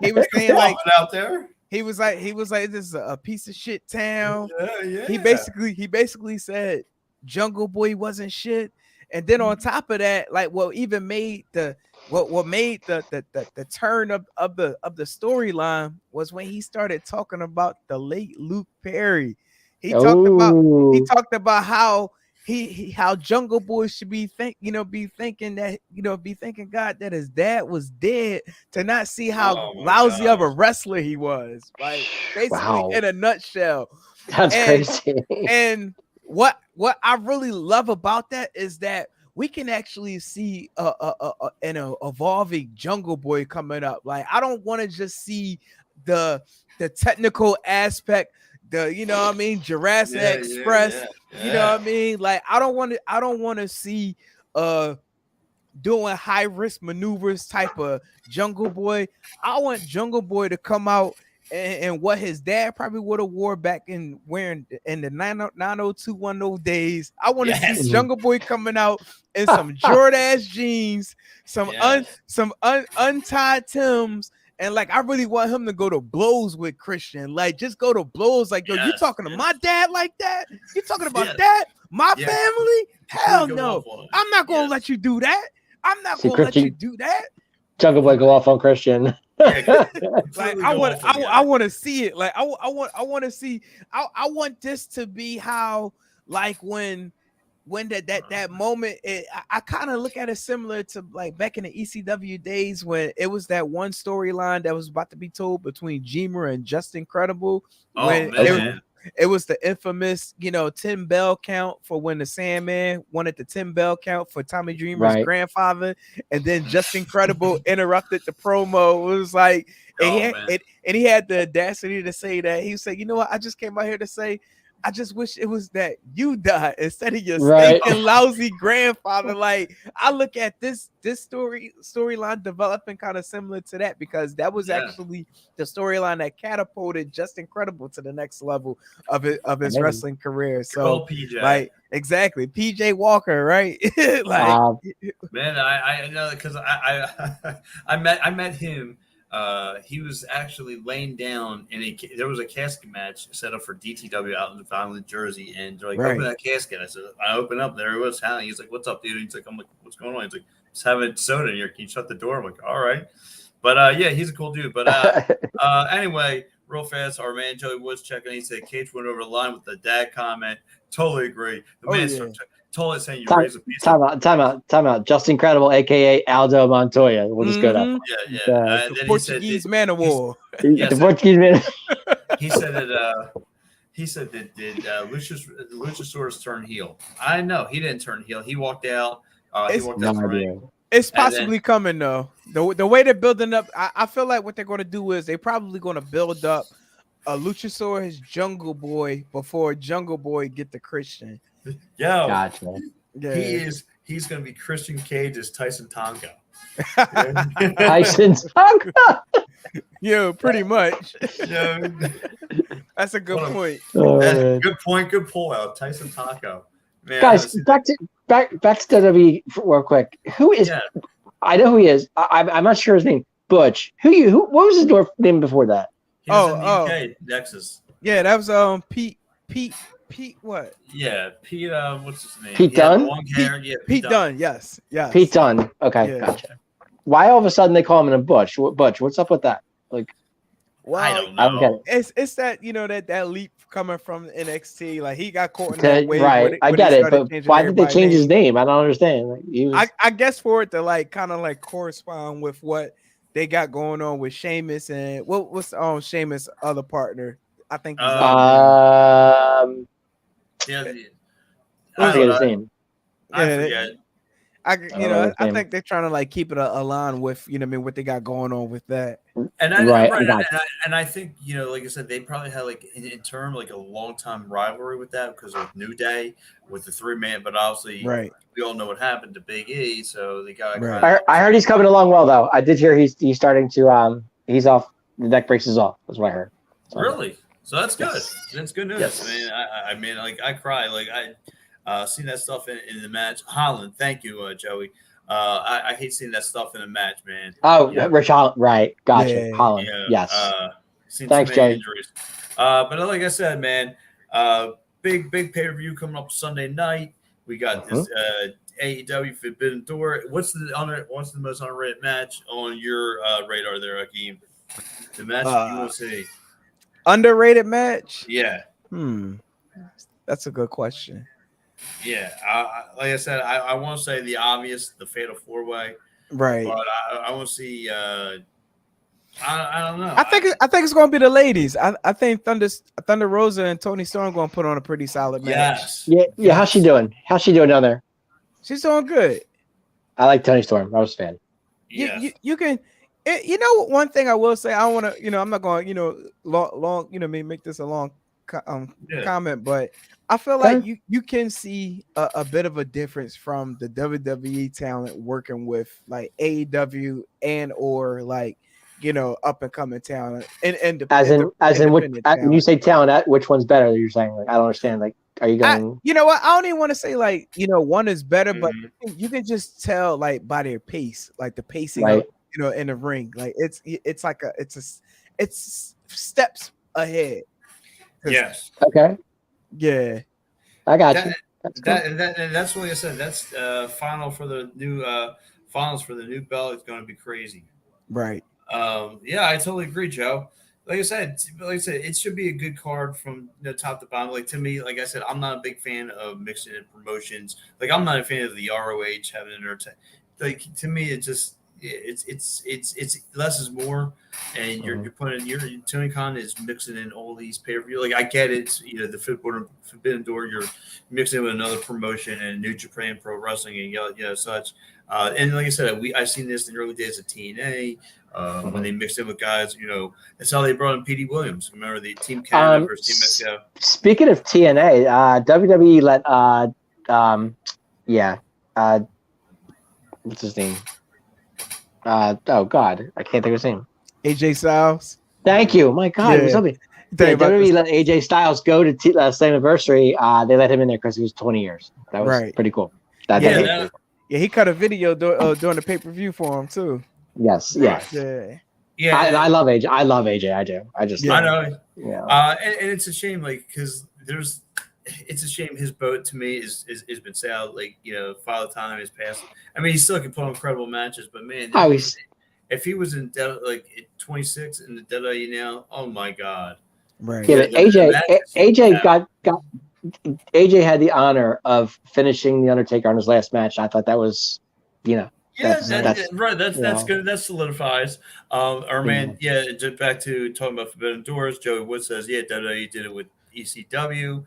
he was saying like out there. He was like this is a piece of shit town. Yeah. He basically said Jungle Boy wasn't shit. And then on top of that, like what made the turn of the storyline was when he started talking about the late Luke Perry. He talked about how how Jungle Boy should be thinking God that his dad was dead to not see how lousy of a wrestler he was. Like basically in a nutshell. That's crazy. And what I really love about that is that we can actually see an evolving Jungle Boy coming up. Like, I don't want to just see the technical aspect, Jurassic Express. You know what I mean? Like, I don't want to see doing high risk maneuvers type of Jungle Boy. I want Jungle Boy to come out and what his dad probably would have wore back in the 90210 days. I want to see Jungle Boy coming out in some Jordache jeans, some untied Timbs, and like I really want him to go to blows with Christian. Like just go to blows. Like, yo, you talking to my dad like that? You talking about that? My family? Hell no. I'm not gonna let you do that. I'm not gonna let you do that. Jungle Boy go off on Christian. Like I want to see it. Like I want to see. I want this to be how, like when that moment. I kind of look at it similar to like back in the ECW days when it was that one storyline that was about to be told between Jemer and Justin Credible. It was the infamous, 10 bell count for when the Sandman wanted the 10 bell count for Tommy Dreamer's grandfather, and then Justin Credible interrupted the promo. It was like, and he had the audacity to say that. He said, "You know what? I just came out here to say I just wish it was that you die instead of your Right. stinking lousy grandfather. Like I look at this storyline developing kind of similar to that because that was actually the storyline that catapulted Just Incredible to the next level of his wrestling career. So PJ. like exactly PJ Walker, right? Like man, I know because I met him. He was actually laying down there was a casket match set up for DTW out in Vineland, Jersey, and they're like, open that casket. I said, I open up, there it was Hallie. He's like, what's up, dude? He's like, I'm like, what's going on? He's like, just having soda in here. Can you shut the door? I'm like, all right. But yeah, he's a cool dude. But anyway, real fast, our man Joey Woods checking. He said Cage went over the line with the dad comment. Totally agree. The man totally saying you raise a piece. Time out. Just Incredible, aka Aldo Montoya. We'll just go that. Yeah. The Portuguese man of war. The Portuguese man. He said that. He said that did Luchasaurus turn heel? I know he didn't turn heel. He walked out. He walked out the ring. It's possibly coming though. The way they're building up, I feel like what they're going to do is they're probably going to build up a Luchasaurus Jungle Boy before Jungle Boy get the Christian. Yo, gotcha. Yeah. He's going to be Christian Cage's Tyson Tonga. Tyson Tonga. Yeah, pretty much. Yeah. That's a good point. Good point. Good pull out. Tyson Taco. Man, guys, back to WWE real quick. Who is? Yeah. I know who he is. I'm not sure his name. Butch. What was his name before that? He was in the UK, Nexus. Yeah, that was Pete what? Yeah, Pete. What's his name? Pete Dunne. Pete Dunne. Yes. Pete Dunne. Okay, gotcha. Why all of a sudden they call him a Butch? Butch. What's up with that? Like, well, I don't know. It's that that leap coming from NXT. Like he got caught in that way. Right. I get it, but why did they change his name? I don't understand. Like, I guess for it to like kind of like correspond with what they got going on with Sheamus and what's Sheamus' other partner? I think. I forget his name. I forget. I think they're trying to like keep it aligned with what they got going on with that. And I think like I said, they probably had like in term like a long time rivalry with that because of New Day with the 3-man, but obviously we all know what happened to Big E, so they got. I heard he's coming along well though. I did hear he's starting to he's off. The neck brace is off. That's what I heard. So, really? So that's good. Yes. That's good news. Yes. I mean, like I cry. Like I seen that stuff in the match. Holland, thank you, Joey. I hate seeing that stuff in a match, man. Oh, Rich Holland, right? Gotcha. Holland, yes. Thanks, Joey. Injuries. But like I said, man, big pay-per-view coming up Sunday night. We got this AEW Forbidden Door. What's the most underrated match on your radar there, Hakeem? The match you want to see. Underrated match? Yeah. That's a good question. Yeah, like I said, I want to say the obvious, the Fatal 4-Way, right? But I want to see. I don't know. I think it's going to be the ladies. I think Thunder Rosa and Toni Storm going to put on a pretty solid match. Yes. Yeah. How's she doing? How's she doing down there? She's doing good. I like Toni Storm. I was a fan. Yeah. You can. One thing I will say, I want to. I'm not going. Long. Make this a long comment, but I feel like you can see a bit of a difference from the WWE talent working with like AEW and or like up and coming talent and as in which when you say talent, which one's better? You're saying like I don't understand. Like, are you going? You know what? I don't even want to say like one is better, but you can just tell like by their pace, like the pacing, right. In the ring, like it's steps ahead. Yes. Okay. Yeah. I got you. That's what I said. That's finals for the new belt. It's going to be crazy. Right. Yeah, I totally agree, Joe. Like I said, it should be a good card from top to bottom. Like to me, like I said, I'm not a big fan of mixing in promotions. Like I'm not a fan of the ROH having an entertainment. Like to me, it just. It's less is more, and you're putting Tony Khan is mixing in all these pay-per-view. Like I get it, the Forbidden Door, you're mixing it with another promotion and New Japan Pro Wrestling and such. And like I said, I've seen this in the early days of TNA. When they mixed in with guys, that's how they brought in Petey Williams. Remember the Team Canada versus Team Mexico? Speaking of TNA, WWE let what's his name? Oh God, I can't think of his name. AJ Styles. Thank you. My God, what's up? WWE let AJ Styles go to Slammiversary. They let him in there because he was 20 years. That was pretty cool. He cut a video during the pay-per-view for him too. Yes. Yeah. I love AJ. I love AJ. I do. I know. Yeah. And it's a shame, because it's a shame his boat to me has been sailed. Father Time has passed. I mean, he still can put on incredible matches, but man, if he was in at 26 in the WWE now, oh my God. Right. Yeah, AJ had the honor of finishing the Undertaker on his last match. I thought that was, that's good. That solidifies. Just back to talking about Forbidden Doors. Joey Wood says, WWE did it with ECW.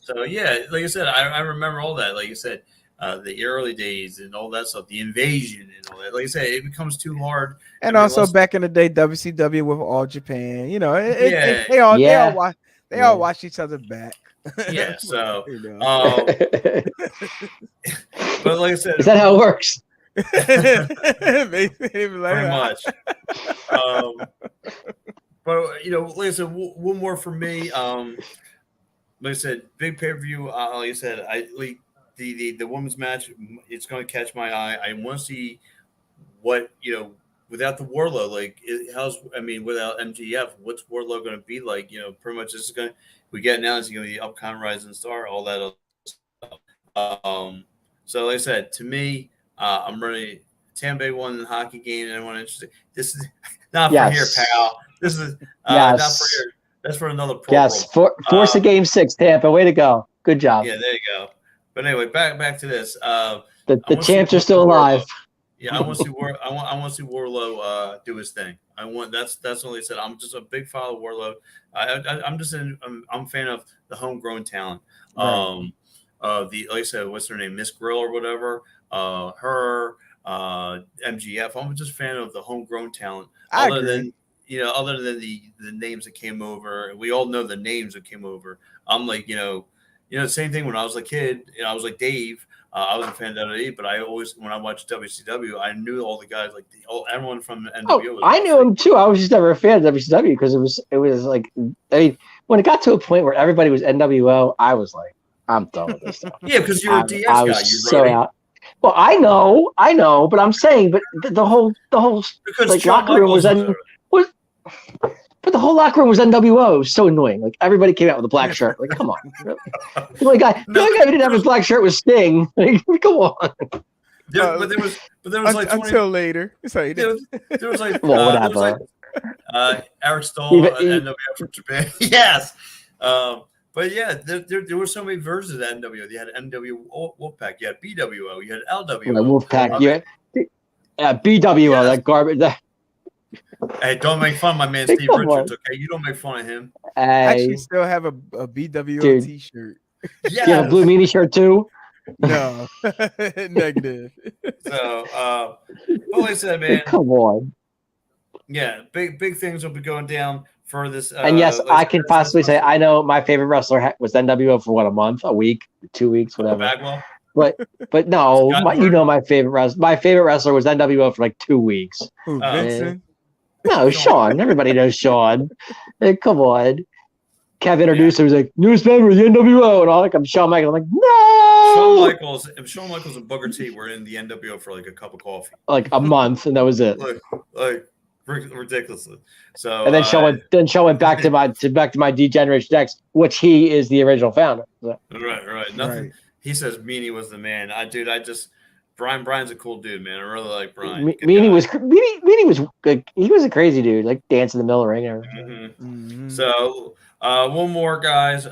So like I said, I remember all that. Like you said, the early days and all that stuff, the invasion and all that. Like I said, it becomes too hard. And also back in the day, WCW with All Japan. They all watch each other back. Yeah. So, but like I said, is that how it works? Pretty much. But like I said, one more for me. Like I said, big pay-per-view. Like I said, the women's match, it's going to catch my eye. I want to see what without the Wardlow, without MJF, what's Wardlow going to be like? Pretty much this is going. We get now is going to be upcoming Rising Star, all that other stuff. So like I said, to me, I'm ready. Tampa won the hockey game. Anyone interested? This is not for here, pal. This is not for here. That's for another program. Yes, force a game 6, Tampa. Way to go. Good job. Yeah, there you go. But anyway, back to this. The champs are still alive. Yeah, I want to see I want to see Wardlow do his thing. That's what they said. I'm just a big fan of Wardlow. I'm a fan of the homegrown talent. Right. Like I said, what's her name, Miss Grill or whatever. Her, MGF. I'm just a fan of the homegrown talent. Other than the names that came over, we all know the names that came over. I'm like, the same thing when I was a kid. I was like Dave. I was a fan of WWE, but I always, when I watched WCW, I knew all the guys, everyone from the NWO. I knew him too. I was just never a fan of WCW because it was like, when it got to a point where everybody was NWO, I was like, I'm done with this stuff. Yeah, because you're a DS guy. You so out. Well, I know, but I'm saying, but the whole locker room was but the whole locker room was NWO. It was so annoying. Like everybody came out with a black shirt. Like, come on. Really? The only guy who didn't have a black shirt was Sting. Like, come on. But there was like 20, until later. Sorry, there was like whatever. Eric Stoll, NWO from Japan. Yes. But yeah, there were so many versions of NWO. You had NWO Wolfpack, you had BWO, you had LWO. Wolfpack, BWO, that garbage. Hey, don't make fun of my man Steve Richards, okay? You don't make fun of him. I actually still have a BWO t-shirt. Yeah. You have a blue meanie shirt too? No. Negative. So, like I said, man. Come on. Yeah, big things will be going down for this. And yes, I can possibly say I know my favorite wrestler was NWO for a month, a week, 2 weeks, whatever. Bagwell? But no, my favorite wrestler. My favorite wrestler was NWO for like 2 weeks. Who, Vincent? No, Sean. Everybody knows Sean. Hey, come on. Kev introduced him. He was like, newest member of the NWO. And I'm Shawn Michaels. I'm like, no. Shawn Michaels and Booker T were in the NWO for like a cup of coffee. Like a month, and that was it. Like ridiculously. So and then Shawn went back to my D-Generation X, which he is the original founder. So. Right. Nothing. Right. He says Meanie was the man. Brian's a cool dude, man. I really like Brian. Meanie was good. He was a crazy dude, like dancing in the middle of the ring. Mm-hmm. So one more, guys.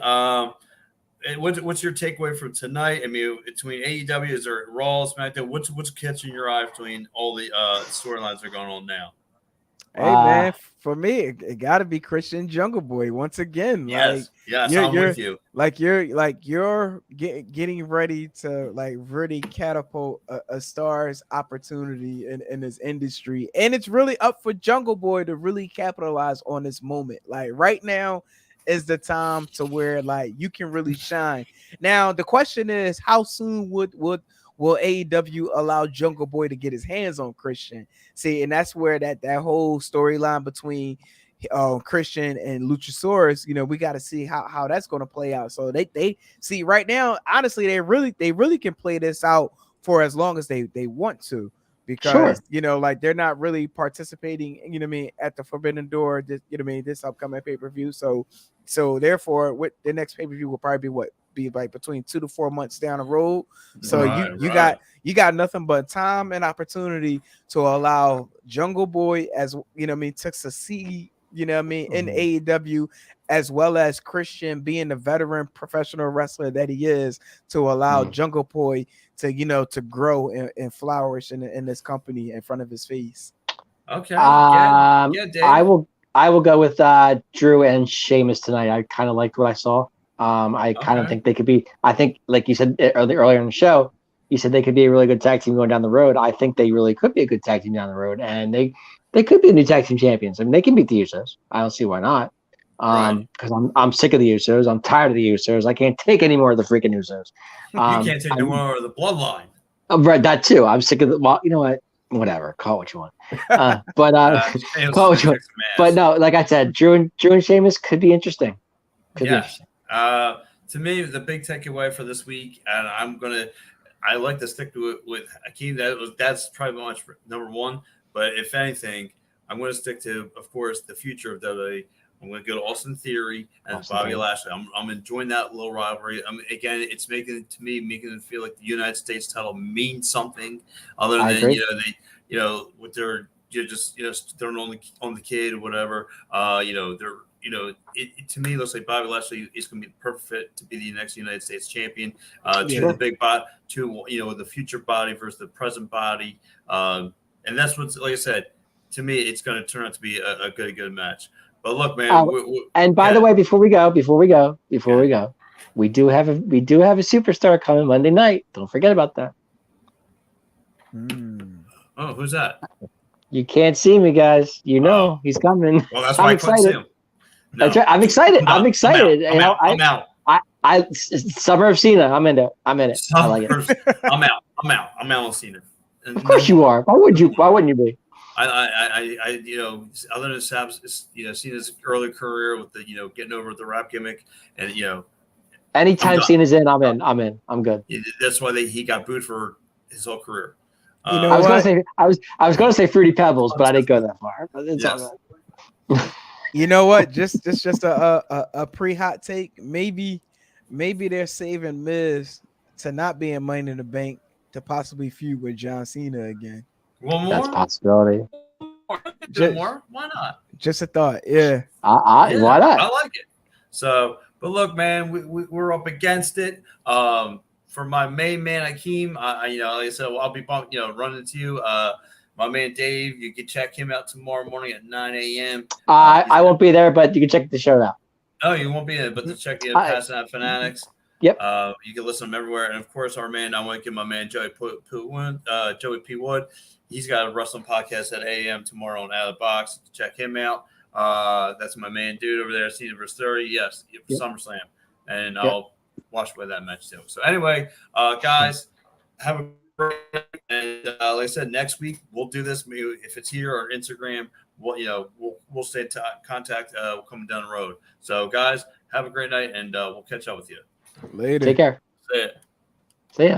What's your takeaway from tonight? I mean, between AEW, is there Raw, SmackDown? What's catching your eye between all the storylines that are going on now? Hey man, for me, it got to be Christian Jungle Boy once again. Yes, I'm with you. You're getting ready to like really catapult a star's opportunity in this industry, and it's really up for Jungle Boy to really capitalize on this moment. Like right now is the time to where like you can really shine. Now the question is, how soon will AEW allow Jungle Boy to get his hands on Christian? See, and that's where that whole storyline between Christian and Luchasaurus, we got to see how that's going to play out. So they see right now, honestly, they really can play this out for as long as they want to, because like they're not really participating, at the Forbidden Door, this upcoming pay-per-view. So therefore, what the next pay-per-view will probably be like between 2 to 4 months down the road. So you got nothing but time and opportunity to allow Jungle Boy, as to succeed, in AEW, as well as Christian being the veteran professional wrestler that he is, to allow Jungle Boy to to grow and flourish in this company in front of his face. Okay. Dave. I will go with Drew and Sheamus tonight. I kind of liked what I saw. I kind of think they could be. I think, like you said earlier in the show, you said they could be a really good tag team going down the road. I think they really could be a good tag team down the road, and they could be the new tag team champions. I mean, they can beat the Usos. I don't see why not. Because I'm sick of the Usos. I'm tired of the Usos. I can't take any more of the freaking Usos. You can't take any more of the bloodline. Right, that too. I'm sick of the. Well, you know what? Whatever. Call it what you want. Call what you want. But no, like I said, Drew and Sheamus could be interesting. Be interesting. To me, the big takeaway for this week, and I like to stick to it with Hakeem. That's probably much number one. But if anything, I'm going to stick to, of course, the future of WWE. I'm going to go to Austin Theory and Bobby Lashley. I'm enjoying that little rivalry. Again, it's making it feel like the United States title means something other than they with their just throwing on the kid or whatever. To me, it looks like Bobby Lashley is going to be the perfect fit to be the next United States champion. The big body, the future body versus the present body, and that's what's, like I said, to me, it's going to turn out to be a good match. But look, man. And by the way, before we go, we do have a superstar coming Monday night. Don't forget about that. Oh, who's that? You can't see me, guys. He's coming. Well, that's why I'm excited. No. That's right. I'm excited. I'm excited. I'm out. Summer of Cena. I'm in it. I like it. I'm out on Cena. And of course you are. Why wouldn't you be? I other than Sab's, Cena's early career with the, getting over the rap gimmick, and anytime Cena's in, I'm in. I'm good. That's why he got booed for his whole career. I was gonna say Fruity Pebbles, but I didn't go that far. It's all right. You know what? Just a pre-hot take. Maybe they're saving Miz to not be in Money in the Bank to possibly feud with John Cena again. One more? That's a possibility. More? Why not? Just a thought. Yeah. Why not? I like it. So, but look, man, we're up against it. For my main man Hakeem, like I said, I'll be running to you. My man Dave, you can check him out tomorrow morning at 9 a.m. I won't be there, but you can check the show out. Oh, you won't be there, but to check the Passing Out Fanatics. Yep. You can listen to them everywhere. And of course, I want to give my man Joey P. Wood. He's got a wrestling podcast at 8 a.m. tomorrow on Out of the Box. Check him out. That's my man dude over there, Cena vs. 30. Yes, SummerSlam. And I'll watch by that match too. So anyway, guys, have a great night. And like I said, next week we'll do this. Maybe if it's here or Instagram, we'll stay in contact coming down the road. So guys, have a great night, and we'll catch up with you. Later. Take care. See ya. See ya.